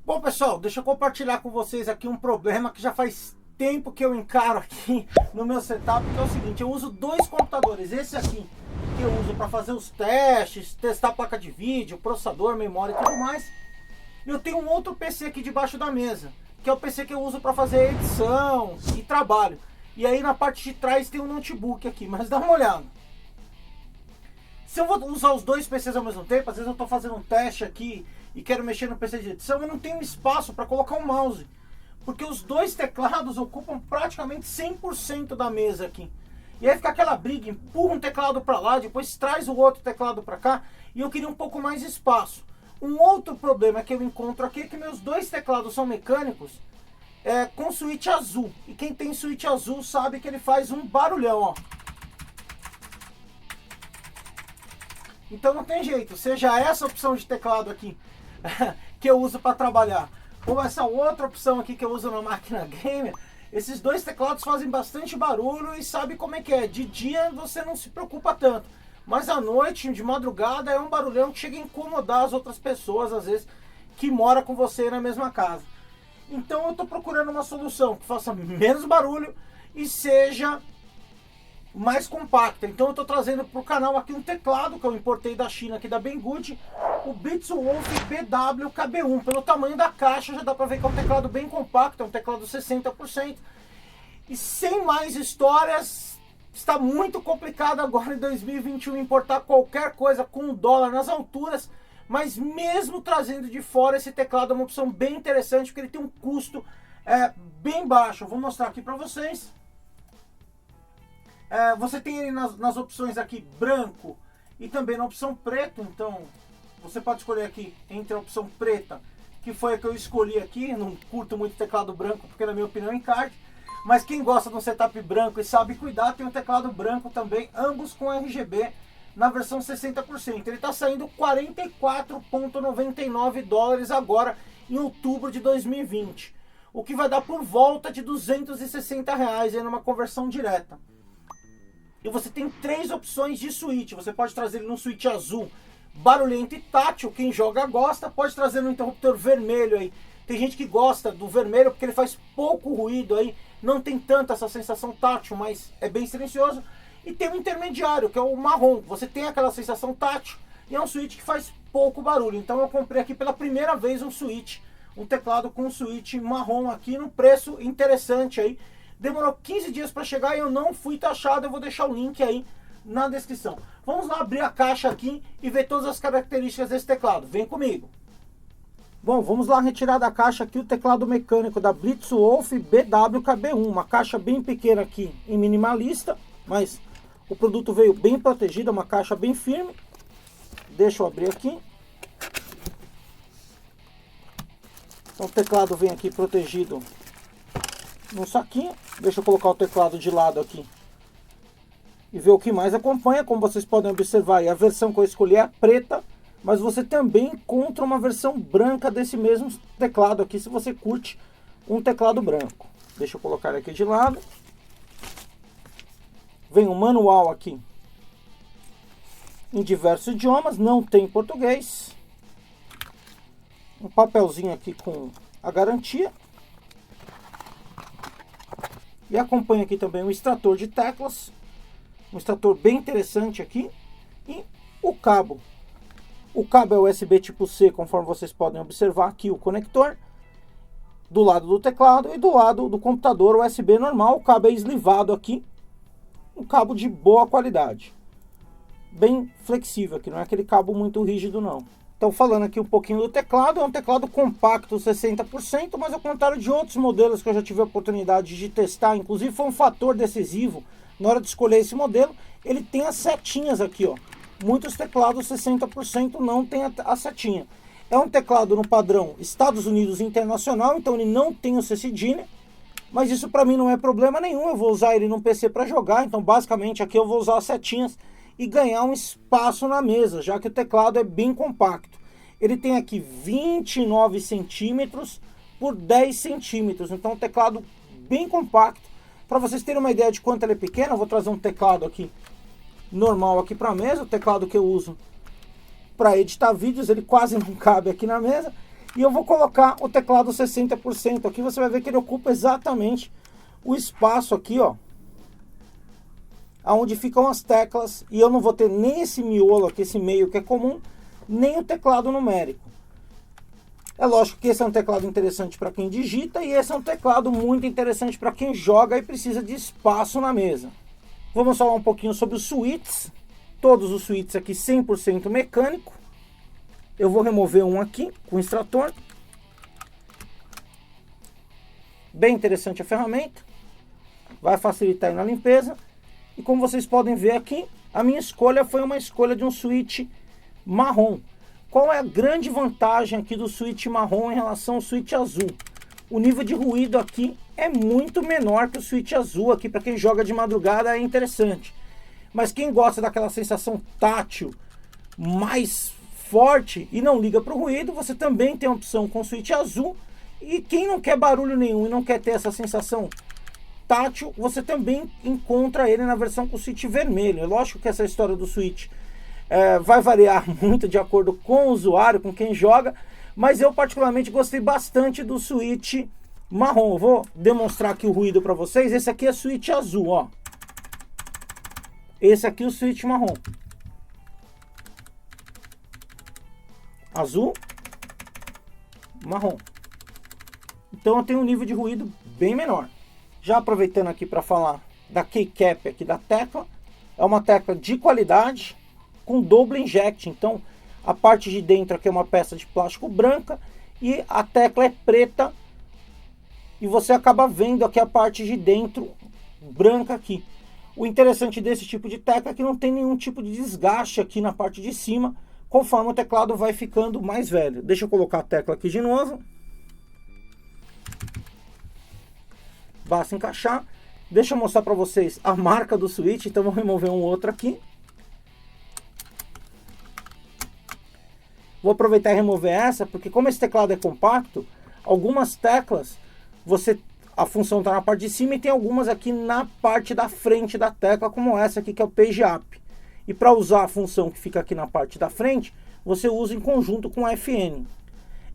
Bom, pessoal, deixa eu compartilhar com vocês aqui um problema que já faz tempo que eu encaro aqui no meu setup, que é o seguinte: eu uso dois computadores. Esse aqui que eu uso para fazer os testes, testar a placa de vídeo, processador, memória e tudo mais. E eu tenho um outro PC aqui debaixo da mesa, que é o PC que eu uso para fazer edição e trabalho. E aí na parte de trás tem um notebook aqui, mas dá uma olhada. Se eu vou usar os dois PCs ao mesmo tempo, às vezes eu estou fazendo um teste aqui e quero mexer no PC de edição, eu não tenho espaço para colocar um mouse, porque os dois teclados ocupam praticamente 100% da mesa aqui. E aí fica aquela briga, empurra um teclado para lá, depois traz o outro teclado para cá, e eu queria um pouco mais de espaço. Um outro problema que eu encontro aqui é que meus dois teclados são mecânicos, com switch azul. E quem tem switch azul sabe que ele faz um barulhão, ó. Então não tem jeito, seja essa opção de teclado aqui que eu uso para trabalhar, ou essa outra opção aqui que eu uso na máquina gamer, esses dois teclados fazem bastante barulho e sabe como é que é. De dia você não se preocupa tanto, mas à noite, de madrugada, é um barulhão que chega a incomodar as outras pessoas, às vezes, que moram com você na mesma casa. Então eu estou procurando uma solução que faça menos barulho e seja mais compacta. Então eu estou trazendo para o canal aqui um teclado que eu importei da China, aqui da Banggood, o Beatswolf BW-KB1. Pelo tamanho da caixa já dá para ver que é um teclado bem compacto, é um teclado 60%. E sem mais histórias, está muito complicado agora em 2021 importar qualquer coisa com o dólar nas alturas, mas mesmo trazendo de fora, esse teclado é uma opção bem interessante, porque ele tem um custo bem baixo. Eu vou mostrar aqui para vocês. Você tem ele nas opções aqui branco e também na opção preto, então você pode escolher aqui entre a opção preta, que foi a que eu escolhi aqui. Não curto muito teclado branco porque na minha opinião encarde, mas quem gosta de um setup branco e sabe cuidar, tem um teclado branco também, ambos com RGB na versão 60%. Ele está saindo 44,99 dólares agora em outubro de 2020, o que vai dar por volta de 260 reais aí numa conversão direta. E você tem três opções de switch. Você pode trazer ele no switch azul, barulhento e tátil. Quem joga gosta. Pode trazer no interruptor vermelho aí. Tem gente que gosta do vermelho porque ele faz pouco ruído aí. Não tem tanta essa sensação tátil, mas é bem silencioso. E tem um intermediário, que é o marrom. Você tem aquela sensação tátil e é um switch que faz pouco barulho. Então eu comprei aqui pela primeira vez um switch, um teclado com switch marrom aqui, num preço interessante aí. Demorou 15 dias para chegar e eu não fui taxado. Eu vou deixar o link aí na descrição. Vamos lá abrir a caixa aqui e ver todas as características desse teclado. Vem comigo. Bom, vamos lá retirar da caixa aqui o teclado mecânico da Beatswolf BW-KB1. Uma caixa bem pequena aqui em minimalista, mas o produto veio bem protegido, é uma caixa bem firme. Deixa eu abrir aqui. Então o teclado vem aqui protegido num saquinho. Deixa eu colocar o teclado de lado aqui e ver o que mais acompanha. Como vocês podem observar, a versão que eu escolhi é a preta, mas você também encontra uma versão branca desse mesmo teclado aqui, se você curte um teclado branco. Deixa eu colocar ele aqui de lado. Vem um manual aqui em diversos idiomas, não tem português. Um papelzinho aqui com a garantia. E acompanha aqui também um extrator de teclas, um extrator bem interessante aqui, e o cabo. O cabo é USB tipo C, conforme vocês podem observar aqui, o conector, do lado do teclado, e do lado do computador USB normal. O cabo é eslivado aqui, um cabo de boa qualidade, bem flexível aqui, não é aquele cabo muito rígido não. Então, falando aqui um pouquinho do teclado, é um teclado compacto 60%, mas ao contrário de outros modelos que eu já tive a oportunidade de testar, inclusive foi um fator decisivo na hora de escolher esse modelo, ele tem as setinhas aqui, ó. Muitos teclados 60% não tem a setinha. É um teclado no padrão Estados Unidos Internacional, então ele não tem o CCDINE, mas isso para mim não é problema nenhum. Eu vou usar ele num PC para jogar, então basicamente aqui eu vou usar as setinhas e ganhar um espaço na mesa, já que o teclado é bem compacto. Ele tem aqui 29 centímetros por 10 centímetros, então um teclado bem compacto. Para vocês terem uma ideia de quanto ele é pequeno, eu vou trazer um teclado aqui normal aqui para a mesa, o teclado que eu uso para editar vídeos, ele quase não cabe aqui na mesa. E eu vou colocar o teclado 60% aqui, você vai ver que ele ocupa exatamente o espaço aqui, ó, aonde ficam as teclas, e eu não vou ter nem esse miolo aqui, esse meio que é comum, nem o teclado numérico. É lógico que esse é um teclado interessante para quem digita, e esse é um teclado muito interessante para quem joga e precisa de espaço na mesa. Vamos falar um pouquinho sobre os switches. Todos os switches aqui 100% mecânico. Eu vou remover um aqui com o extrator. Bem interessante a ferramenta. Vai facilitar aí na limpeza. E como vocês podem ver aqui, a minha escolha foi uma escolha de um switch marrom. Qual é a grande vantagem aqui do switch marrom em relação ao switch azul? O nível de ruído aqui é muito menor que o switch azul aqui. Para quem joga de madrugada é interessante. Mas quem gosta daquela sensação tátil mais forte e não liga para o ruído, você também tem a opção com o switch azul. E quem não quer barulho nenhum e não quer ter essa sensação tátil, você também encontra ele na versão com switch vermelho. É lógico que essa história do switch vai variar muito de acordo com o usuário, com quem joga, mas eu particularmente gostei bastante do switch marrom. Eu vou demonstrar aqui o ruído para vocês. Esse aqui é switch azul, ó. Esse aqui é o switch marrom. Azul, marrom. Então eu tenho um nível de ruído bem menor. Já aproveitando aqui para falar da keycap aqui da tecla, é uma tecla de qualidade com double inject. Então a parte de dentro aqui é uma peça de plástico branca e a tecla é preta, e você acaba vendo aqui a parte de dentro branca aqui. O interessante desse tipo de tecla é que não tem nenhum tipo de desgaste aqui na parte de cima, conforme o teclado vai ficando mais velho. Deixa eu colocar a tecla aqui de novo. Basta encaixar. Deixa eu mostrar para vocês a marca do switch. Então vou remover um outro aqui. Vou aproveitar e remover essa, porque como esse teclado é compacto, algumas teclas a função está na parte de cima e tem algumas aqui na parte da frente da tecla, como essa aqui que é o Page Up. E para usar a função que fica aqui na parte da frente, você usa em conjunto com o FN.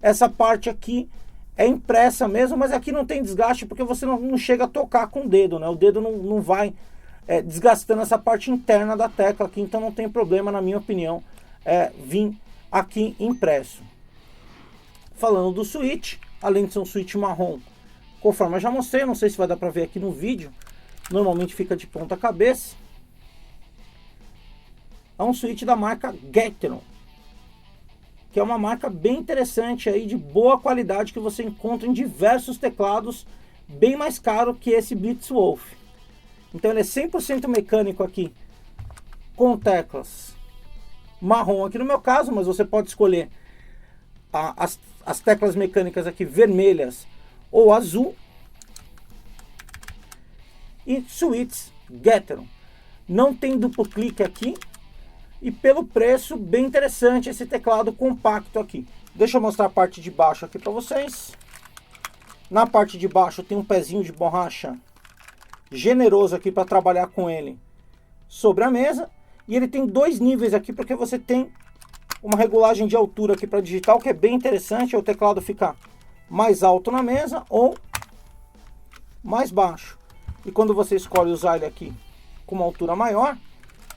Essa parte aqui é impressa mesmo, mas aqui não tem desgaste porque você não chega a tocar com o dedo, né? O dedo não vai desgastando essa parte interna da tecla aqui, então não tem problema, na minha opinião, vir aqui impresso. Falando do switch, além de ser um switch marrom, conforme eu já mostrei, não sei se vai dar para ver aqui no vídeo, normalmente fica de ponta cabeça. É um switch da marca Gateron, que é uma marca bem interessante aí, de boa qualidade, que você encontra em diversos teclados, bem mais caro que esse Blitzwolf. Então ele é 100% mecânico aqui, com teclas marrom aqui no meu caso, mas você pode escolher as teclas mecânicas aqui vermelhas ou azul. E switches Gateron. Não tem duplo clique aqui. E pelo preço, bem interessante esse teclado compacto aqui. Deixa eu mostrar a parte de baixo aqui para vocês. Na parte de baixo tem um pezinho de borracha generoso aqui para trabalhar com ele sobre a mesa. E ele tem dois níveis aqui, porque você tem uma regulagem de altura aqui para digitar, o que é bem interessante. O teclado ficar mais alto na mesa ou mais baixo. E quando você escolhe usar ele aqui com uma altura maior,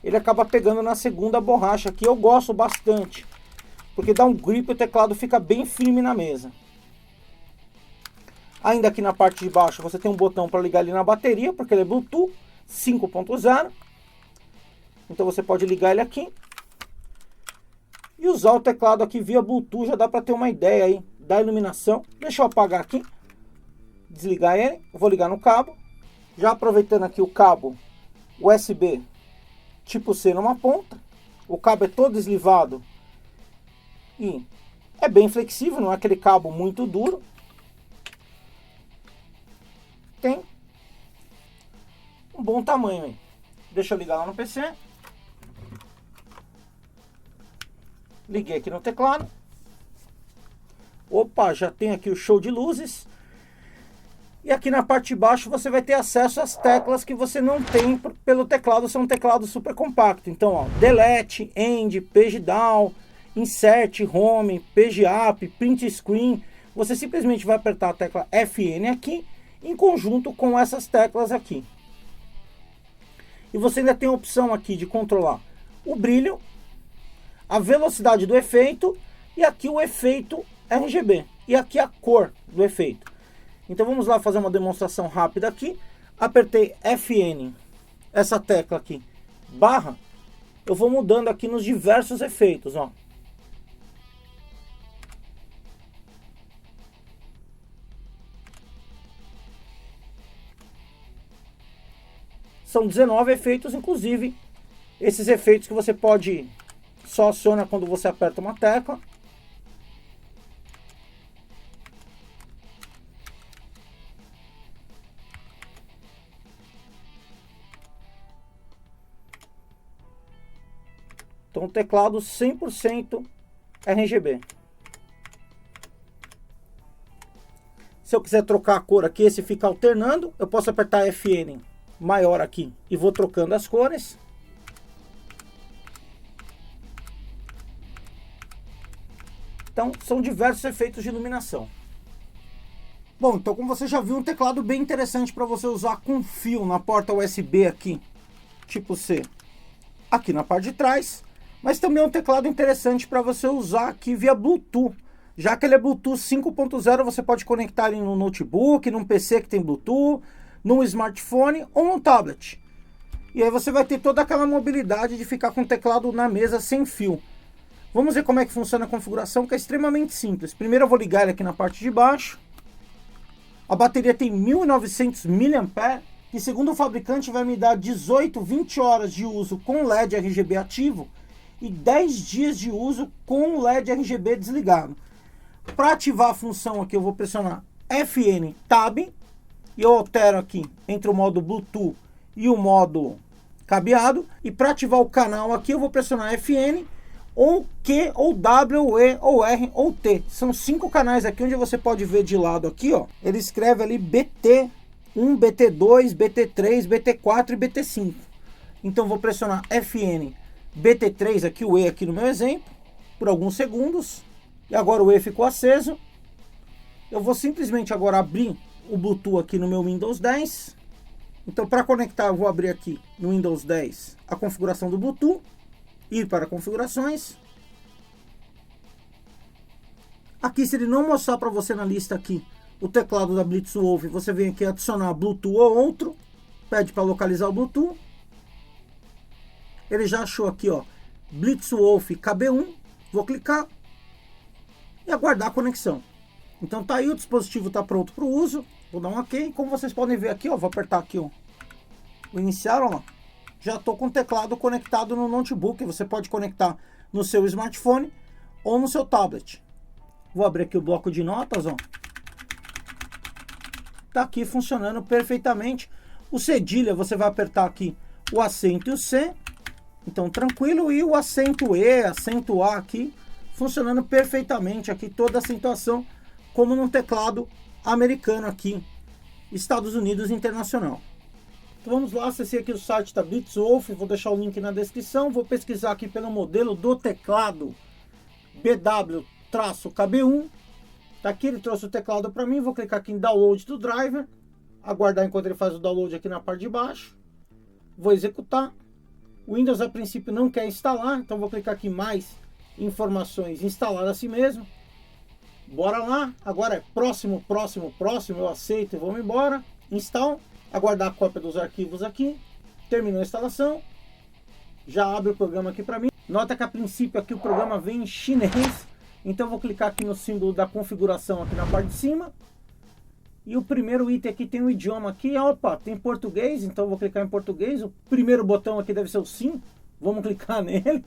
ele acaba pegando na segunda borracha aqui. Eu gosto bastante, porque dá um grip e o teclado fica bem firme na mesa. Ainda aqui na parte de baixo você tem um botão para ligar ele na bateria, porque ele é Bluetooth 5.0. Então você pode ligar ele aqui e usar o teclado aqui via Bluetooth. Já dá para ter uma ideia aí da iluminação. Deixa eu apagar aqui, desligar ele. Eu vou ligar no cabo. Já aproveitando aqui o cabo USB tipo C numa ponta. O cabo é todo eslivado e é bem flexível, não é aquele cabo muito duro. Tem um bom tamanho aí. Deixa eu ligar lá no PC. Liguei aqui no teclado. Opa, já tem aqui o show de luzes. E aqui na parte de baixo você vai ter acesso às teclas que você não tem pelo teclado. São um teclado super compacto. Então, ó, Delete, End, Page Down. Insert, Home, Page Up, Print Screen. Você simplesmente vai apertar a tecla FN aqui, em conjunto com essas teclas aqui. E você ainda tem a opção aqui de controlar o brilho, a velocidade do efeito e aqui o efeito RGB. E aqui a cor do efeito. Então vamos lá fazer uma demonstração rápida aqui. Apertei FN, essa tecla aqui, barra, eu vou mudando aqui nos diversos efeitos, ó. São 19 efeitos, inclusive esses efeitos que você pode só aciona quando você aperta uma tecla. Então, teclado 100% RGB. Se eu quiser trocar a cor aqui, esse fica alternando, eu posso apertar FN maior aqui e vou trocando as cores. Então, são diversos efeitos de iluminação. Bom, então como você já viu, um teclado bem interessante para você usar com fio na porta USB aqui, tipo C, aqui na parte de trás. Mas também é um teclado interessante para você usar aqui via Bluetooth. Já que ele é Bluetooth 5.0, você pode conectar ele no notebook, num PC que tem Bluetooth, num smartphone ou num tablet. E aí você vai ter toda aquela mobilidade de ficar com o teclado na mesa sem fio. Vamos ver como é que funciona a configuração, que é extremamente simples. Primeiro eu vou ligar ele aqui na parte de baixo. A bateria tem 1900 mAh e segundo o fabricante vai me dar 18, 20 horas de uso com LED RGB ativo e 10 dias de uso com o LED RGB desligado. Para ativar a função aqui eu vou pressionar FN Tab e eu altero aqui entre o modo Bluetooth e o modo cabeado. E para ativar o canal aqui eu vou pressionar FN ou Q, ou W, ou E, ou R, ou T. São 5 canais aqui onde você pode ver de lado aqui, ó. Ele escreve ali BT1, BT2, BT3, BT4 e BT5. Então vou pressionar FN BT3 aqui, o E aqui no meu exemplo, por alguns segundos. E agora o E ficou aceso. Eu vou simplesmente agora abrir o Bluetooth aqui no meu Windows 10. Então para conectar eu vou abrir aqui no Windows 10 a configuração do Bluetooth. Ir para configurações. Aqui, se ele não mostrar para você na lista aqui o teclado da Blitzwolf, você vem aqui adicionar Bluetooth ou outro, pede para localizar o Bluetooth. Ele já achou aqui, ó, Blitzwolf KB1, vou clicar e aguardar a conexão. Então tá aí, o dispositivo está pronto para o uso, vou dar um OK. Como vocês podem ver aqui, ó, vou apertar aqui, ó, o iniciar, ó lá. Já estou com o teclado conectado no notebook. Você pode conectar no seu smartphone ou no seu tablet. Vou abrir aqui o bloco de notas, ó. Tá aqui funcionando perfeitamente. O cedilha, você vai apertar aqui o acento e o C. Então, tranquilo. E o acento E, acento A aqui, funcionando perfeitamente aqui. Toda a acentuação, como num teclado americano aqui, Estados Unidos Internacional. Então vamos lá, acessei aqui o site da Blitzwolf, vou deixar o link na descrição, vou pesquisar aqui pelo modelo do teclado BW-KB1, tá aqui, ele trouxe o teclado para mim, vou clicar aqui em download do driver, aguardar enquanto ele faz o download aqui na parte de baixo, vou executar, o Windows a princípio não quer instalar, então vou clicar aqui em mais informações, instalar assim mesmo, bora lá, agora é próximo, eu aceito e vamos embora, install. Aguardar a cópia dos arquivos aqui. Terminou a instalação. Já abre o programa aqui para mim. Nota que a princípio aqui o programa vem em chinês. Então vou clicar aqui no símbolo da configuração aqui na parte de cima. E o primeiro item aqui tem um idioma aqui. Opa, tem português. Então vou clicar em português. O primeiro botão aqui deve ser o sim. Vamos clicar nele.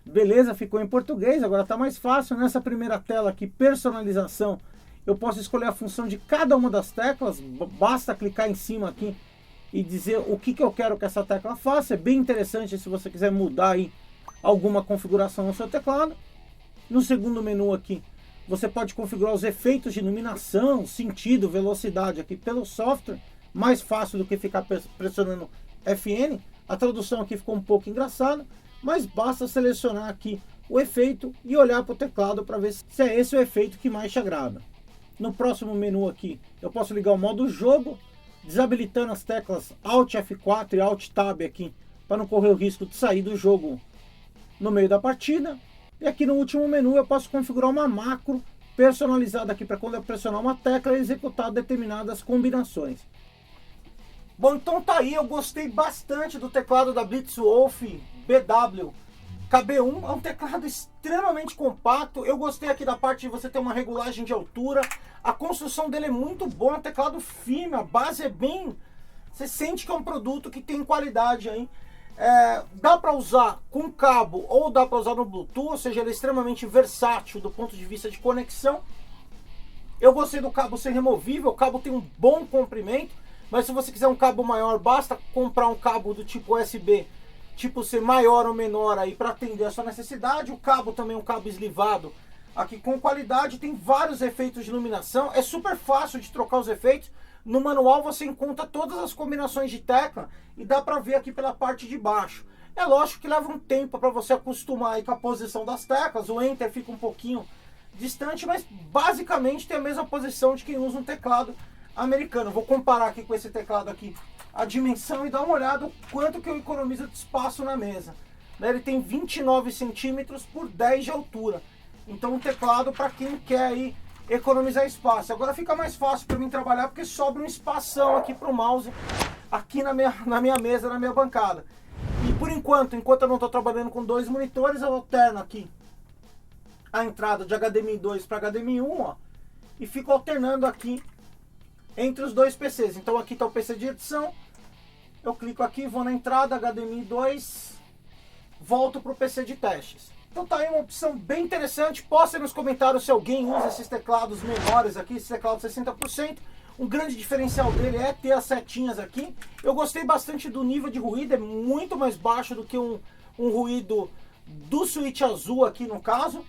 Beleza, ficou em português. Agora está mais fácil. Nessa primeira tela aqui, personalização. Eu posso escolher a função de cada uma das teclas, basta clicar em cima aqui e dizer o que eu quero que essa tecla faça. É bem interessante se você quiser mudar aí alguma configuração no seu teclado. No segundo menu aqui, você pode configurar os efeitos de iluminação, sentido, velocidade aqui pelo software. Mais fácil do que ficar pressionando FN. A tradução aqui ficou um pouco engraçada, mas basta selecionar aqui o efeito e olhar para o teclado para ver se é esse o efeito que mais te agrada. No próximo menu aqui eu posso ligar o modo jogo, desabilitando as teclas Alt F4 e Alt Tab aqui, para não correr o risco de sair do jogo no meio da partida. E aqui no último menu eu posso configurar uma macro personalizada aqui para quando eu pressionar uma tecla executar determinadas combinações. Bom, então tá aí, eu gostei bastante do teclado da Blitzwolf BW KB1, é um teclado extremamente compacto. Eu gostei aqui da parte de você ter uma regulagem de altura, a construção dele é muito boa, é um teclado firme, a base é bem... Você sente que é um produto que tem qualidade aí. Dá para usar com cabo ou dá para usar no Bluetooth, ou seja, ele é extremamente versátil do ponto de vista de conexão. Eu gostei do cabo ser removível, o cabo tem um bom comprimento, mas se você quiser um cabo maior, basta comprar um cabo do tipo USB, tipo C maior ou menor aí para atender a sua necessidade. O cabo também é um cabo eslivado aqui com qualidade, tem vários efeitos de iluminação, é super fácil de trocar os efeitos. No manual você encontra todas as combinações de tecla e dá para ver aqui pela parte de baixo. É lógico que leva um tempo para você acostumar aí com a posição das teclas, o Enter fica um pouquinho distante, mas basicamente tem a mesma posição de quem usa um teclado americano. Vou comparar aqui com esse teclado aqui, a dimensão, e dar uma olhada o quanto que eu economizo de espaço na mesa. Ele tem 29 centímetros por 10 de altura. Então um teclado para quem quer aí economizar espaço. Agora fica mais fácil para mim trabalhar porque sobra um espação aqui para o mouse aqui na minha mesa, na minha bancada. E por enquanto eu não estou trabalhando com dois monitores, eu alterno aqui a entrada de HDMI 2 para HDMI 1, ó, e fico alternando aqui entre os dois PCs. Então aqui está o PC de edição, eu clico aqui, vou na entrada HDMI 2, volto para o PC de testes. Então tá aí uma opção bem interessante. Posta aí nos comentários se alguém usa esses teclados menores aqui, esse teclado 60%. Um grande diferencial dele é ter as setinhas aqui. Eu gostei bastante do nível de ruído, é muito mais baixo do que um ruído do Switch azul aqui no caso.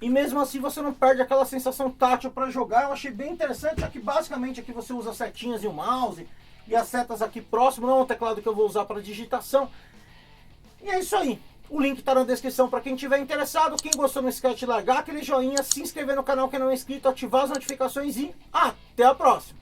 E mesmo assim você não perde aquela sensação tátil para jogar. Eu achei bem interessante, já que basicamente aqui você usa as setinhas e o mouse. E as setas aqui próximo, não é um teclado que eu vou usar para digitação. E é isso aí. O link está na descrição para quem tiver interessado. Quem gostou, não esquece de largar aquele joinha, se inscrever no canal quem não é inscrito, ativar as notificações e até a próxima!